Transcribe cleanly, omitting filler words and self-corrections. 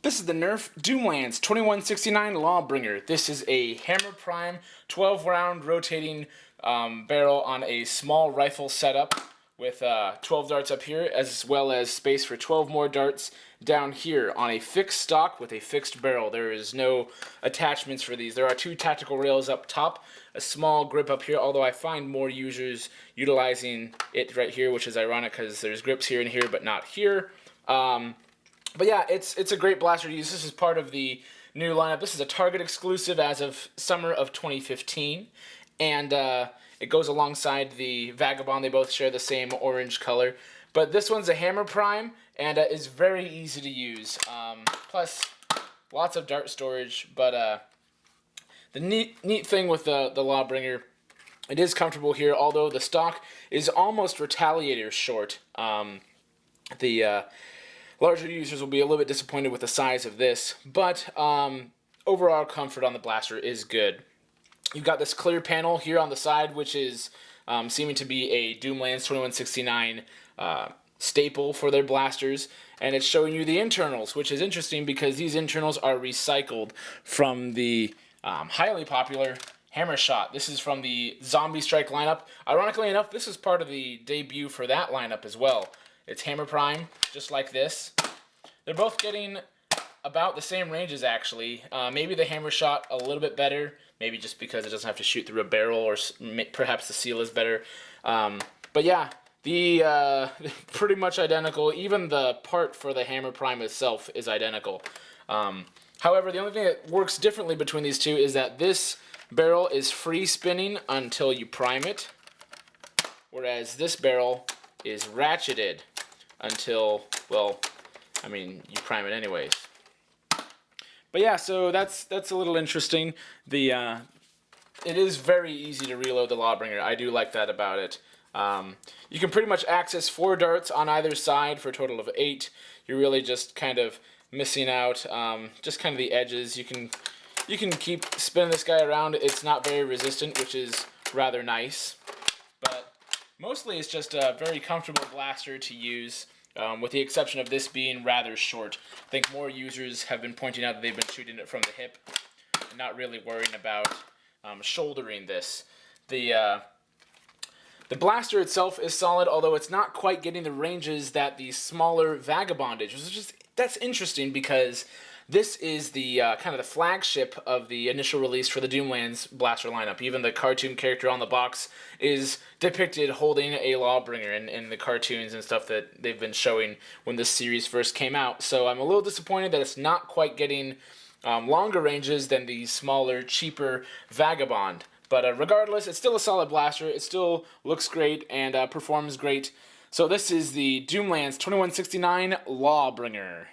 This is the Nerf Doomlands 2169 Lawbringer. This is a hammer prime 12-round rotating barrel on a small rifle setup with 12 darts up here, as well as space for 12 more darts down here on a fixed stock with a fixed barrel. There is no attachments for these. There are two tactical rails up top, a small grip up here, although I find more users utilizing it right here, which is ironic because there's grips here and here, but not here. But yeah, it's a great blaster to use. This is part of the new lineup. This is a Target exclusive as of summer of 2015, and it goes alongside the Vagabond. They both share the same orange color, but this one's a hammer prime and is very easy to use. Plus, lots of dart storage. But the neat thing with the Lawbringer, it is comfortable here. Although the stock is almost Retaliator short. Larger users will be a little bit disappointed with the size of this, but overall comfort on the blaster is good. You've got this clear panel here on the side, which is seeming to be a Doomlands 2169 staple for their blasters, and it's showing you the internals, which is interesting because these internals are recycled from the highly popular Hammer Shot. This is from the Zombie Strike lineup. Ironically enough, this is part of the debut for that lineup as well. It's Hammer Prime, just like this. They're both getting about the same ranges, actually. Maybe the Hammer Shot a little bit better, maybe just because it doesn't have to shoot through a barrel, or perhaps the seal is better. But yeah, pretty much identical. Even the part for the Hammer Prime itself is identical. However, the only thing that works differently between these two is that this barrel is free spinning until you prime it, whereas this barrel is ratcheted until, well, I mean, you prime it anyways. But yeah, so that's a little interesting. It is very easy to reload the Lawbringer. I do like that about it. You can pretty much access 4 darts on either side for a total of 8. You're really just kind of missing out, just kind of the edges. You can keep spinning this guy around. It's not very resistant, which is rather nice. But mostly it's just a very comfortable blaster to use, with the exception of this being rather short. I think more users have been pointing out that they've been shooting it from the hip and not really worrying about shouldering this. The blaster itself is solid, although it's not quite getting the ranges that the smaller Vagabond is. That's interesting because this is the kind of the flagship of the initial release for the Doomlands blaster lineup. Even the cartoon character on the box is depicted holding a Lawbringer in the cartoons and stuff that they've been showing when this series first came out. So I'm a little disappointed that it's not quite getting longer ranges than the smaller, cheaper Vagabond. But regardless, it's still a solid blaster. It still looks great and performs great. So this is the Doomlands 2169 Lawbringer.